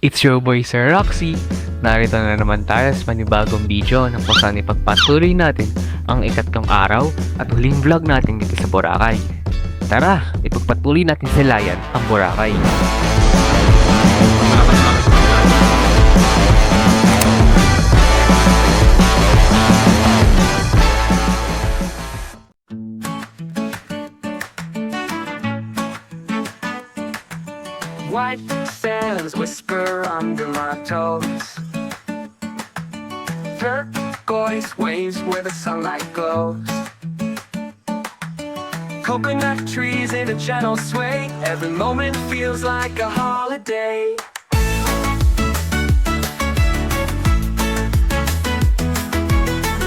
It's your boy Sir Roxy. Narito na naman tayo sa panibagong video na kung saan ipagpatuloy natin ang ikatlong araw at huling vlog natin dito sa Boracay. Tara, ipagpatuloy natin sa layan ang Boracay. White sands whisper under my toes. Turquoise waves where the sunlight glows. Coconut trees in a gentle sway. Every moment feels like a holiday.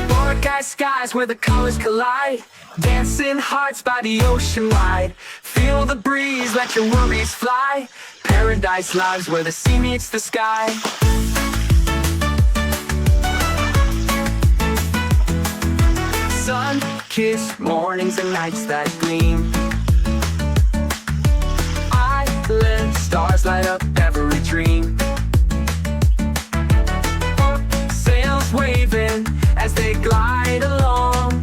Boracay skies where the colors collide. Dancing hearts by the ocean wide. Feel the breeze, let your worries fly. Paradise lives where the sea meets the sky. Sun-kissed mornings and nights that gleam. Island stars light up every dream. Sails waving as they glide along.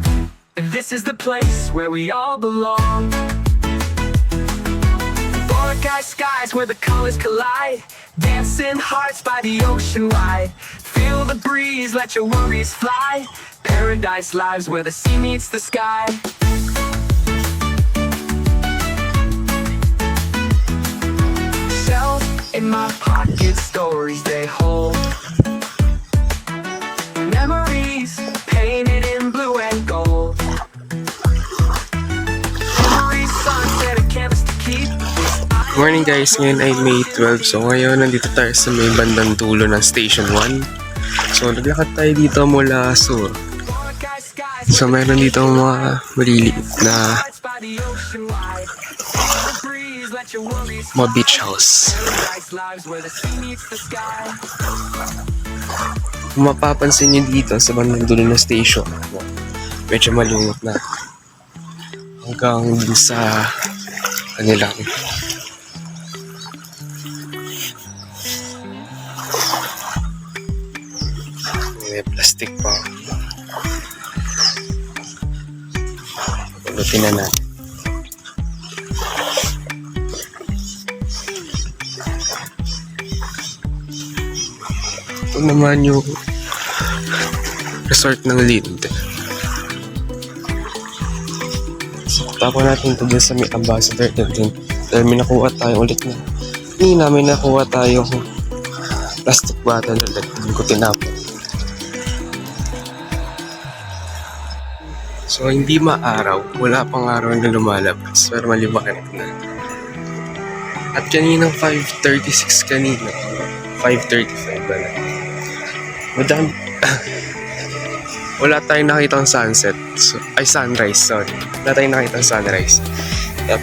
This is the place where we all belong. Boracay skies where the colors collide. Dancing hearts by the ocean wide. Feel the breeze, let your worries fly. Paradise lives where the sea meets the sky. Shells in my pocket, stories they hold. Memories painted in blue and gold. Every sunset a canvas to keep. Good morning guys, ngayon ay May 12. So ngayon nandito tayo sa may bandang dulo ng Station 1. So naglakad tayo dito mula sur. So meron dito mga maliliit na mga beach house. Kung mapapansin nyo dito sa bandang dulo ng station, medyo malungot na hanggang dun sa kanilang may plastic pa. Pulutin na natin. Ito naman yung resort ng Linde. So, tapon natin ito dyan sa may ambassador din. Dahil may nakuha tayo ulit na. Hindi namin nakuha tayo plastic bottle ulit. Hindi ko tinapon. So, hindi maaraw. Wala pang araw na lumalabas. Pero maliwanag na. At kaninang 5:36 kanina. 5:35 ba na? Madami. Wala tayong nakitang sunset. So, ay, sunrise. Sorry. Wala tayong nakitang sunrise. Yep.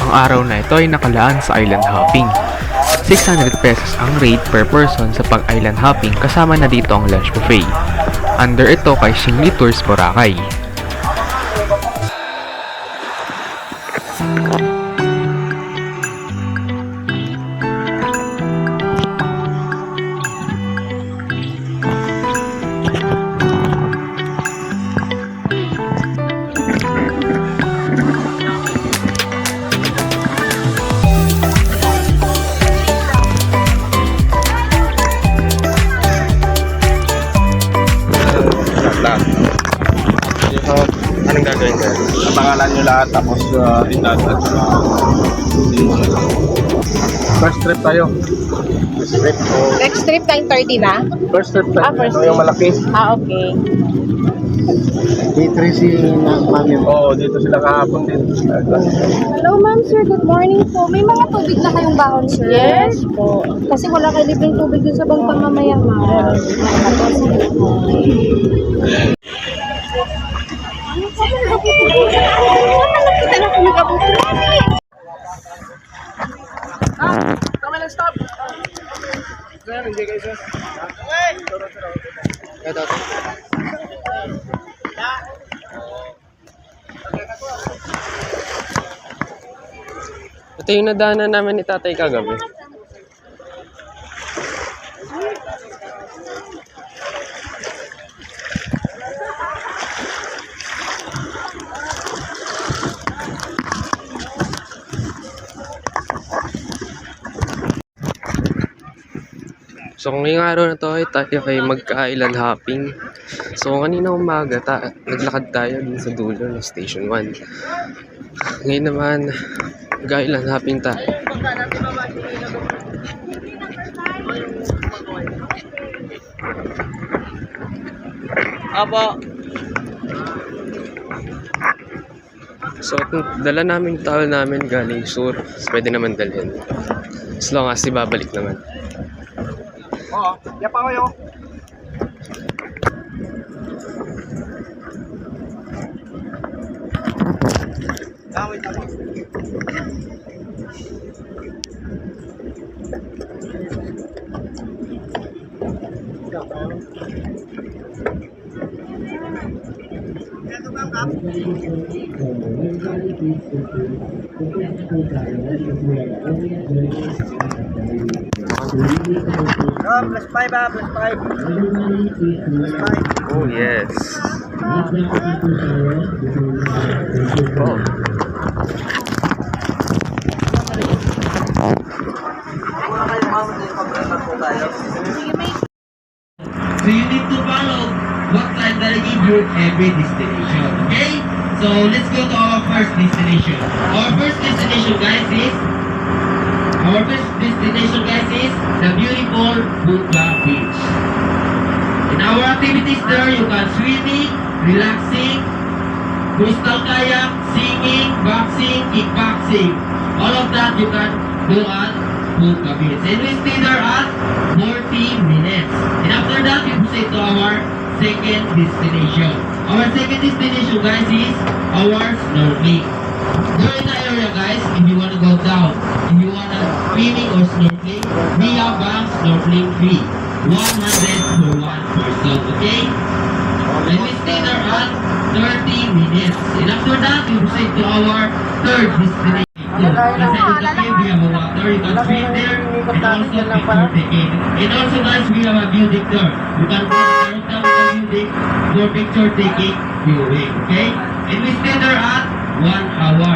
Ang araw na ito ay nakalaan sa island hopping. 600 pesos ang rate per person sa pag-island hopping kasama na dito ang lunch buffet. Under ito kay Shingli Tours Boracay. Anong gagawin ka? Pangalan nyo lahat tapos itatag sa first trip tayo. First trip. Next trip, 9:30 na? First trip tayo. First Ito trip. yung malaki. Okay. D3 si Mami. Oo, dito sila kahapon din. Hello ma'am sir, good morning po. May mga tubig na kayong bahon sir? Yes po. Kasi wala kayo libreng tubig dun sa bangkang mamaya ma'am. Kita na kung nakabuti. Ito yung nadaanan namin ni tatay kagabi. So ngayong araw na to ay tayo ay magka-island hopping. So kanina umaga naglakad tayo din sa dulo ng Station 1. Ngayon naman mag-island hopping tayo. Apo. So dala namin yung towel namin galing sur. So, pwede naman dalhin. As long as ibabalik naman. Oo, yapa kayo. Oh yes. Oh. So you need to follow what time that I give you every destination. Okay? So let's go to our first destination. Our first destination, guys, is the beautiful Buga Beach. In our activities there, you can swimming, relaxing, crystal kayak, singing, boxing, kickboxing. All of that you can do at Buga Beach. And we stay there at 40 minutes. And after that, we proceed to our second destination. Our second destination, guys, is our snorkeling. There in the area, guys, if you want to go down, if you want to swimming or snorkeling, we have a snorkeling fee. 100 for one person, okay? And we stay there at 30 minutes. And after that, we proceed to our third destination. Inside of the cave, we have a water, you can swim there, and also picture taking. And also, guys, we have a music there. You can go down the music for picture taking viewing, okay? And we stay there at 1 hour.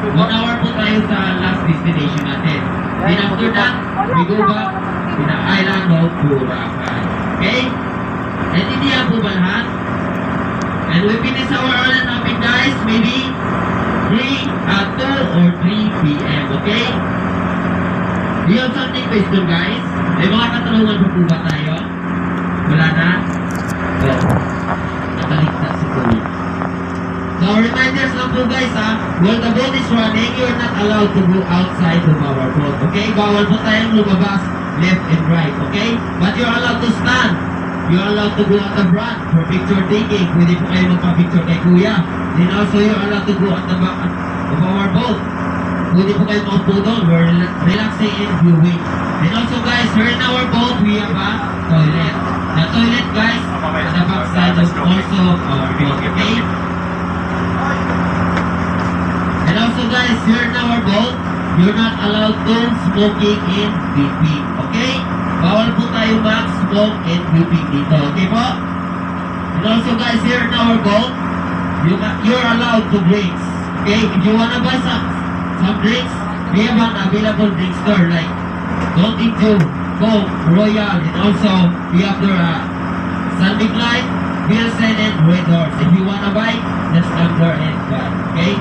1 hour po tayo sa last destination natin. Then after that, we go back to the island of Boracay. Okay? And hindi yan po ba lahat? And we finish our island hopping, guys, maybe 2 or 3 p.m. Okay? Do you have something question, guys? May mga katanungan po ba tayo? Wala na? Oh. Nakaligtas si Kuya. So reminders lang po, guys, ha? While the boat is running, you're not allowed to go outside of our boat. Okay? Bawal po tayong lumabas left and right. Okay? But you're allowed to stand. You're allowed to go at the front for picture taking. Pwede po kayo magpa-picture kay Kuya. Then also, you're allowed to go at the back of our boat. Pwede po kayo makaupo doon. We're relaxing and viewing. And also, guys, here in our boat, we have a toilet. The toilet, guys, at the back side of also our boat. Okay? And also, guys, here in our boat, you're not allowed to smoking and vaping. Okay? Bawal po tayo mag-smoke and vaping dito. Okay po? And also, guys, here in our boat, you're allowed to drinks. Okay? If you wanna buy some drinks, we have an available drink store like Don't Dew, Coke, Royal, and also we have the San Big Light, Pilsen, and Red Horse. If you wanna buy, just come there and buy. Okay?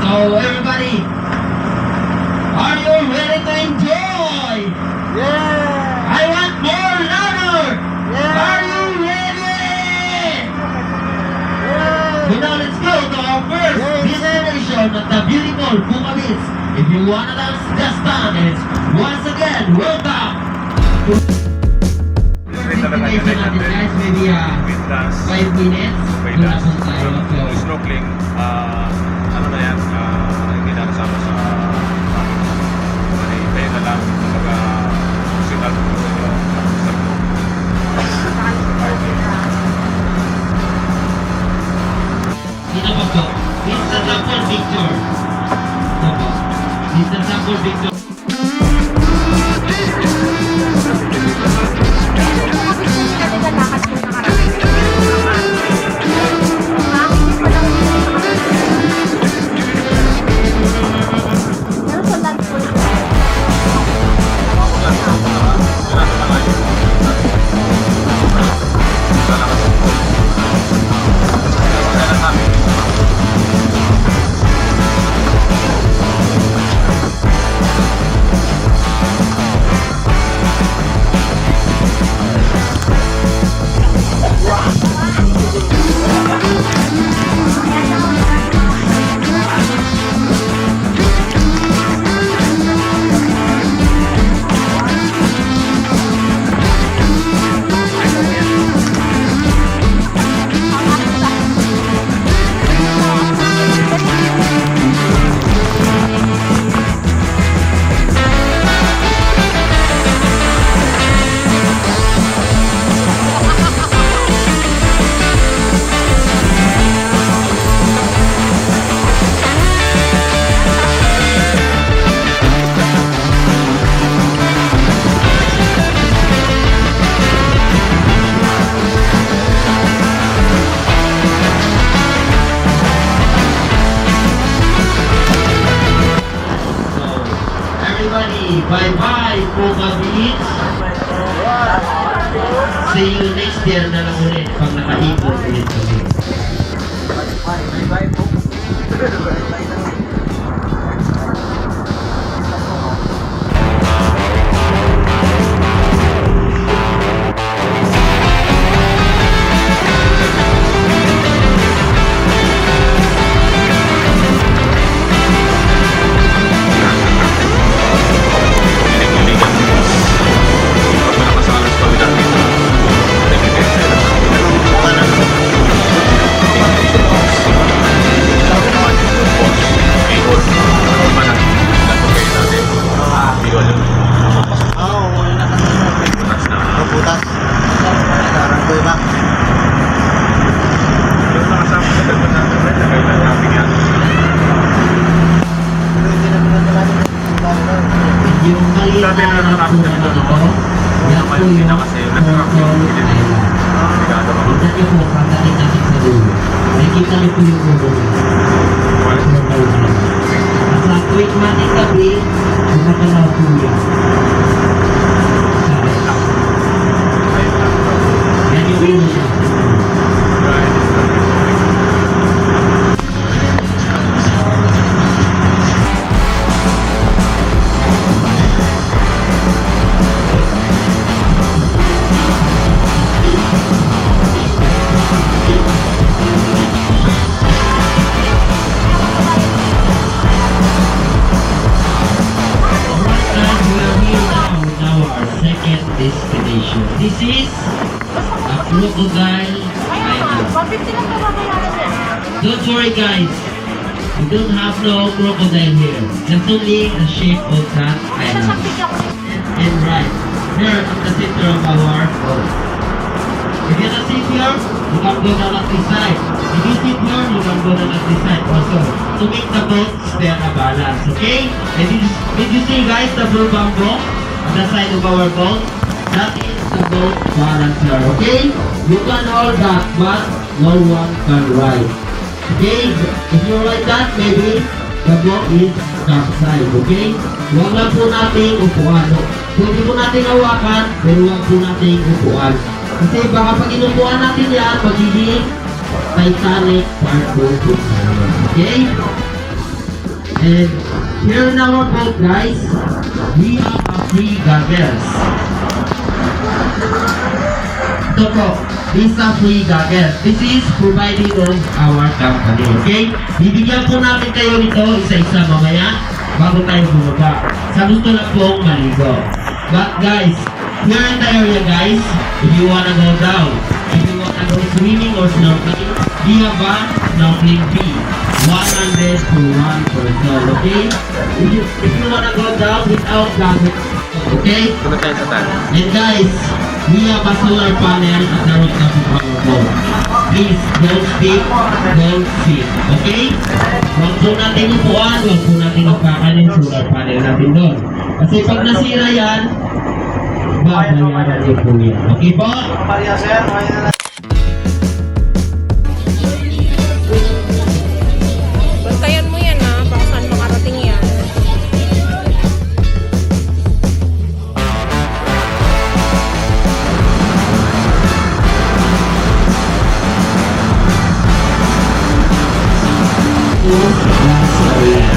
So everybody, are you ready to enjoy? Yeah! I want more louder! Yeah! Are you ready? Yeah! So now let's go to our first destination at the beautiful Buga Beach. If you wanna dance, just stand and it's once again, welcome! Destination natin, guys, maybe 5 minutes. Wala po tayo. Yung snorkeling, ano na yan, hindi na kasama sa kayo na lang, kumbaga, signal Victor. Opo. Mr. Sample Victor. Everybody, bye-bye, Puka Beach. See you next year na lang ulit pag nakaipon ulit kami. Yung maliit na po na ito, yan po yung Control Island. Tignan niyo po, pagdating natin sa dulo. Nakikita niyo po yung ulo niyo. Control Island. At sa tuwing mating gabi, sumakalaw po yan. Yan yung ulo niya. Destination. This is a crocodile island. Don't worry guys, we don't have no crocodile here. Just only the shape of that island. And right, there at the center of our boat. If you're not sit here, you can go down at this side. If you sit here, you can go down at this side also. To make the boat stay on a balance, okay? And did you see guys the blue bamboo on the side of our boat? That is the boat balancer, okay? You can hold that, but no one can ride. Okay? If you ride that, maybe the boat is capsized, okay? Huwag lang po natin upuan. Pwede po natin hawakan, pero huwag po natin upuan. Kasi baka pag inupuan natin yan, magiging Titanic part boat po. Okay? And here in our boat, guys, we have a free goggles. Ito po, this is a free goggles. This is provided of our company, okay? Bibigyan po namin kayo nito isa-isa mamaya bago tayo bumaba. Sa gusto lang pong maligo. But guys, here in the area guys, if you wanna go down, if you wanna go swimming or snorkeling, we have a snorkeling fee. 100 to 1 person, okay? If you wanna go down without goggles, okay? Punta tayo sa taas. And guys, we have a solar panel at the rooftop of our boat. Please, don't speak, don't sit. Okay? Huwag po natin upuan, huwag po natin upakan yung solar panel natin doon. Kasi pag nasira yan, babayaran niyo po yan. Okay po? Bantayan mo yan ha, baka saan makarating yan.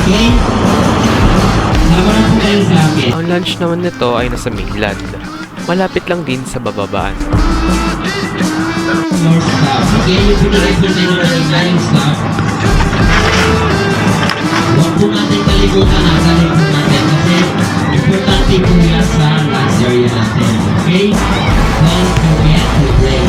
Okay? Sama na po kayo sa akin. Ang lunch naman nito ay nasa mainland. Malapit lang din sa bababaan. Your staff. Okay, yung pinigay ko tayo kanina yung staff. Huwag po natin kalimutan na po natin kasi importante po yan sa lunch area natin. Okay? Don't forget to pray.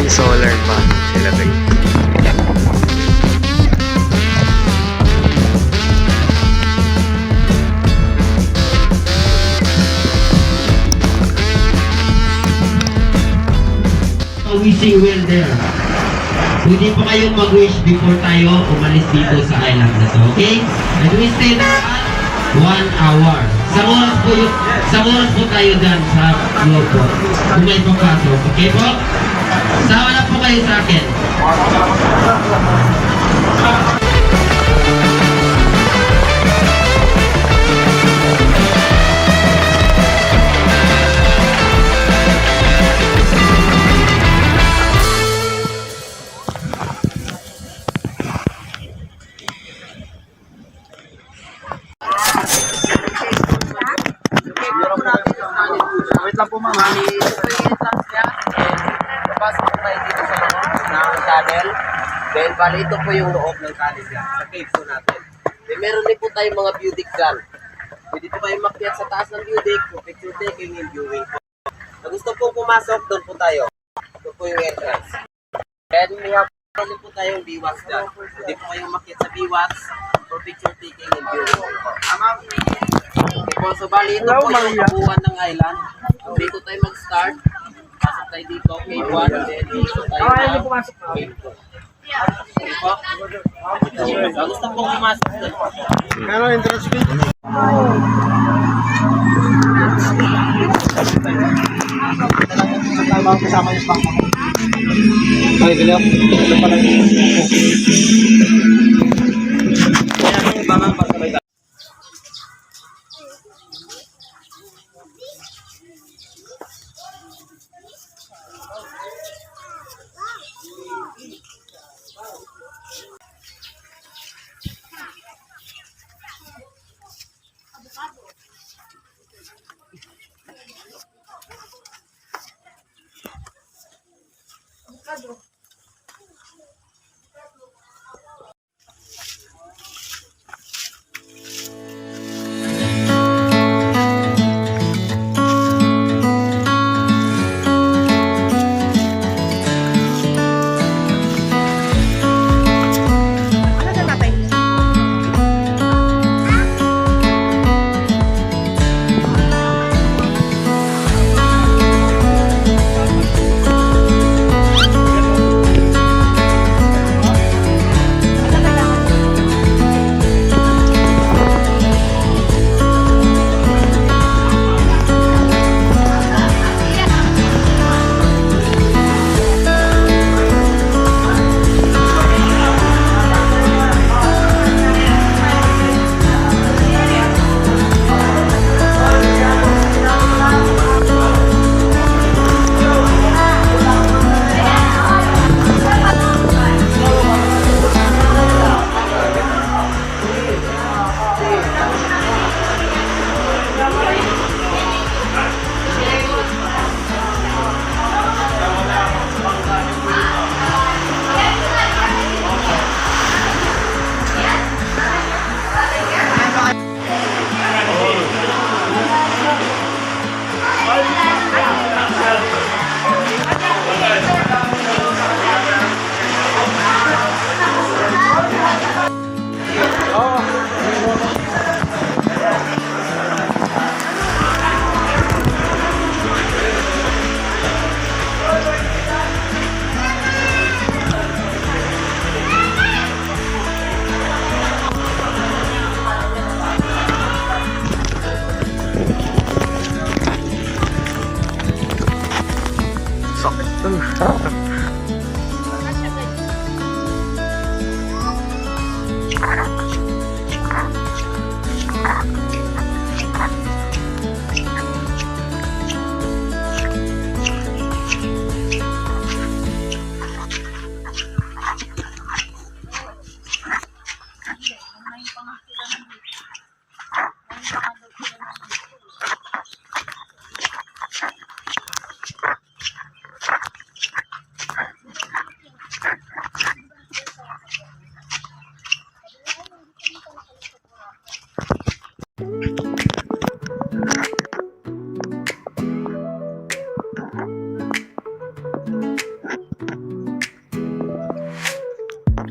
May solar panel sila guys. A wishing well there. Pwede po kayong mag-wish before tayo umalis dito sa island na to, okay? And we stay there at 1 hour. Sa oras po tayo dyan sa loob po. Kung may papasok, okay po? Sama na po kayo sa akin. Wait lang po ma'am. Papasok po tayo dito sa loob ng tunnel. Then, bali ito po yung loob ng tunnel yan. Sa cave po natin. Then, meron din po tayong mga view deck dyan. Pwede po kayo makyat sa taas ng view deck for picture taking and viewing po. Na gusto po pumasok, doon po tayo. Doon po yung entrance. Then, meron po tayong biwas dyan. Pwede po kayong makyat sa biwas for picture taking and viewing po. Okay po, so bali ito po yung kabuuan ng island. Dito tayo mag-start. Pasok tayo dito, cave 1, and then dito tayo na cave 2. Okay po? So, gusto pong pumasok doon. Pero entrance fee? Kasama yung bangko. Okay, galaw. Ito pala yung bangang pasabay tayo.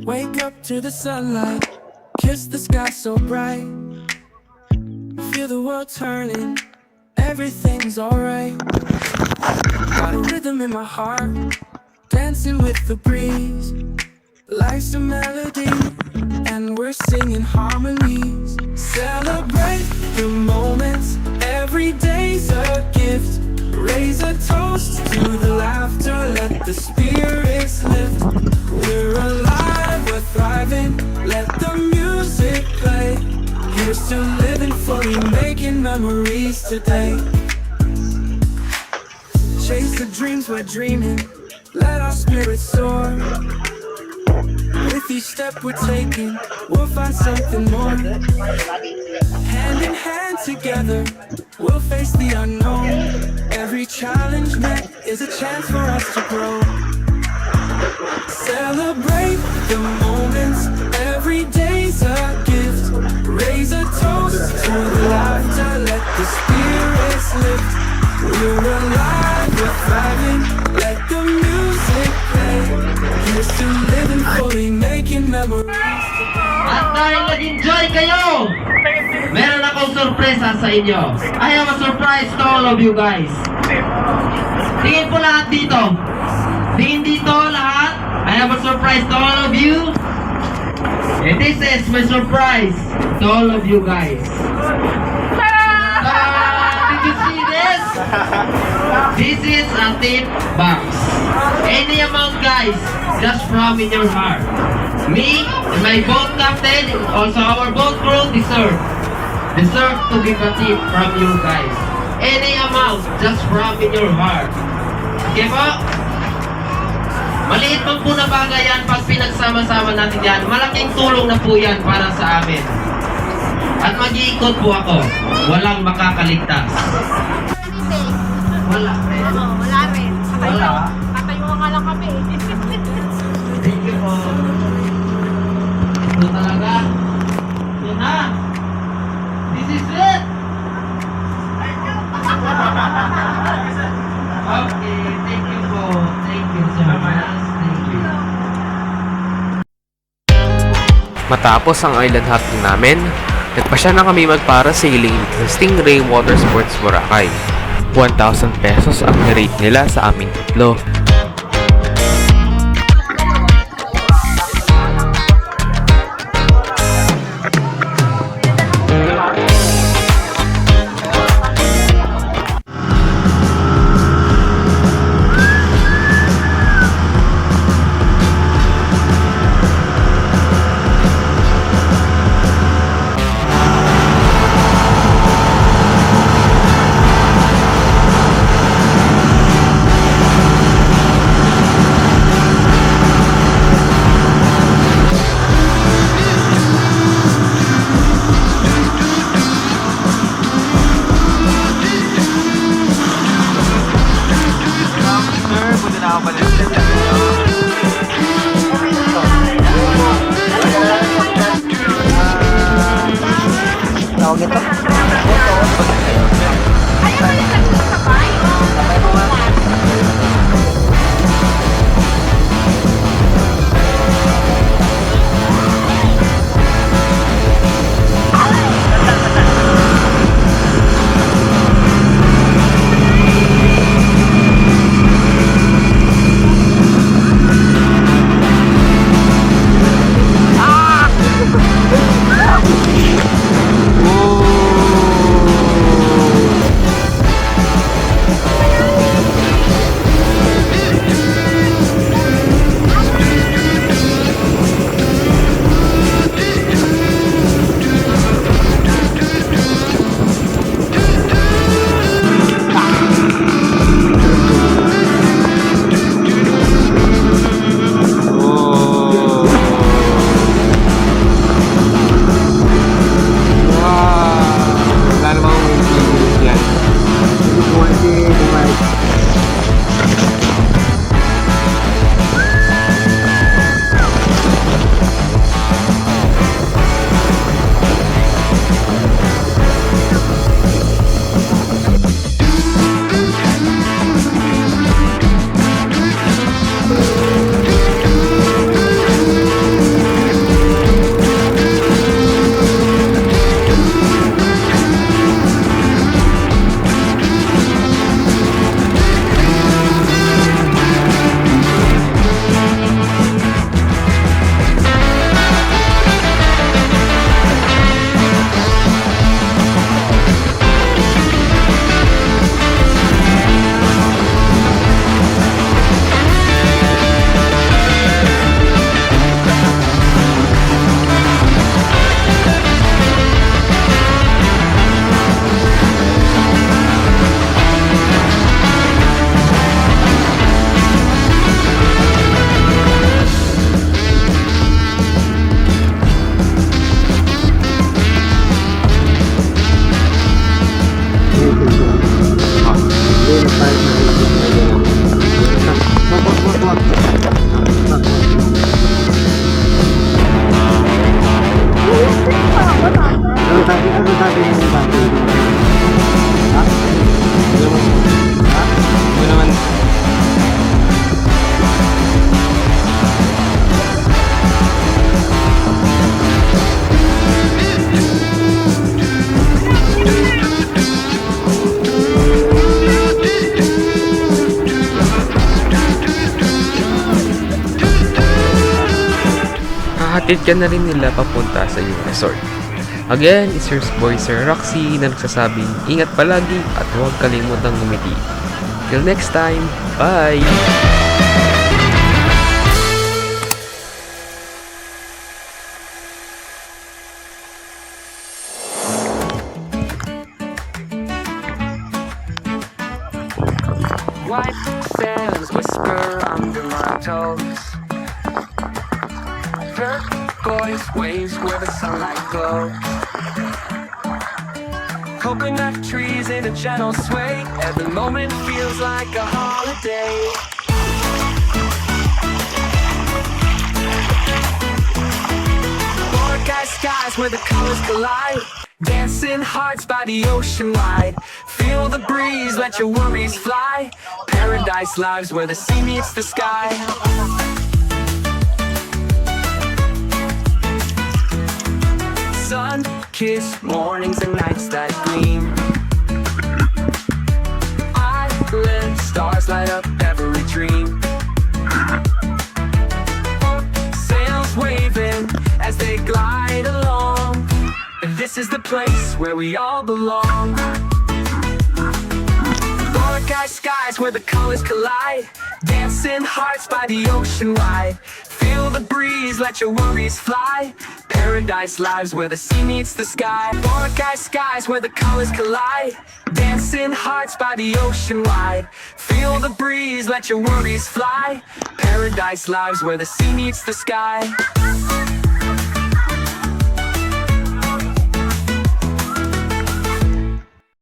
Wake up to the sunlight, kiss the sky so bright. Feel the world turning, everything's alright. Got a rhythm in my heart, dancing with the breeze. Life's a melody, and we're singing harmonies. Celebrate the moments, every day's a gift. Raise a toast to the laughter, let the spirits lift. We're alive, we're thriving, let the music play. Here's to living fully, making memories today. Chase the dreams we're dreaming, let our spirits soar. With each step we're taking, we'll find something more. Hand in hand together, we'll face the unknown. Every challenge met is a chance for us to grow. Celebrate the moments, every day's a gift. Raise a toast to the laughter, let the spirits lift. We're alive, we're thriving, let the music play. Here's to living fully, making memories. At dahil nag-enjoy kayo, meron akong sorpresa sa inyo. I have a surprise to all of you guys. Tingin po lahat dito. Tingin dito lahat. I have a surprise to all of you. And this is my surprise to all of you guys. Did you see this? This is a tip box. Any amount guys, just from in your heart. Me and my boat captain, also our boat crew deserve to give a tip from you guys. Any amount, just from in your heart. Okay po? Maliit man po na bagay yan, pag pinagsama-sama natin yan, malaking tulong na po yan para sa amin. At mag-iikot po ako, walang makakaligtas. Wala. Wala rin. Wala. Tatayo nga lang kami. Thank you po. Ito talaga. Ito na. This is it. Okay, thank you po. Thank you so much. Thank you. Matapos ang island hopping namin, nagpasya na kami magparasailing sa Stingray Water Sports Boracay. 1,000 pesos ang rate nila sa aming tatlo. Hahatid ka na rin nila papunta sa iyong resort. Again, it's your boy Sir Roxy na nagsasabing ingat palagi at huwag kalimutang ngumiti. Till next time, bye! White sands whisper under my toes. Turquoise waves where the sunlight glows. Coconut trees in a gentle sway. Every moment feels like a holiday. Dark skies where the colors collide. Dancing hearts by the ocean wide. Feel the breeze, let your worries fly. Paradise lives where the sea meets the sky. Sun-kissed mornings and nights that gleam. Island stars light up every dream. Sails waving as they glide along. This is the place where we all belong. Dark skies where the colors collide. Dancing hearts by the ocean wide. Feel the breeze, let your worries fly. Paradise lives where the sea meets the sky. Dark skies where the colors collide. Dancing hearts by the ocean wide. Feel the breeze, let your worries fly. Paradise lives where the sea meets the sky.